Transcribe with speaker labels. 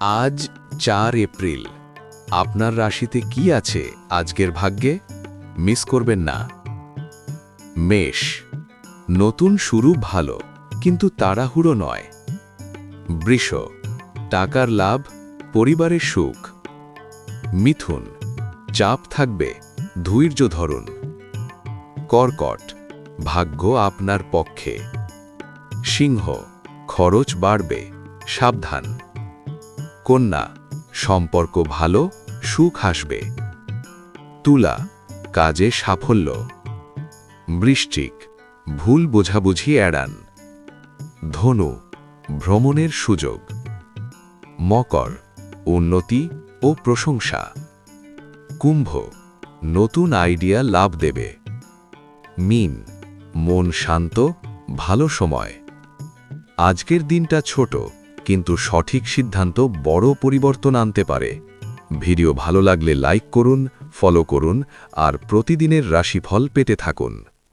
Speaker 1: আজ ৪ এপ্রিল। আপনার রাশিতে কি আছে আজকের ভাগ্যে? মিস করবেন না। মেষ, নতুন শুরু ভালো, কিন্তু তাড়াহুড়ো নয়। বৃষ, টাকার লাভ, পরিবারের সুখ। মিথুন, চাপ থাকবে, ধৈর্য ধরুন। কর্কট, ভাগ্য আপনার পক্ষে। সিংহ, খরচ বাড়বে, সাবধান। কন্যা, সম্পর্ক ভালো, সুখ আসবে। তুলা, কাজে সাফল্য। বৃশ্চিক, ভুল বোঝাবুঝি এড়ান। ধনু, ভ্রমণের সুযোগ। মকর, উন্নতি ও প্রশংসা। কুম্ভ, নতুন আইডিয়া লাভ দেবে। মীন, মন শান্ত, ভালো সময়। আজকের দিনটা ছোট, কিন্তু সঠিক সিদ্ধান্ত বড় পরিবর্তন আনতে পারে। ভিডিও ভালো লাগলে লাইক করুন, ফলো করুন আর প্রতিদিনের রাশিফল পেতে থাকুন।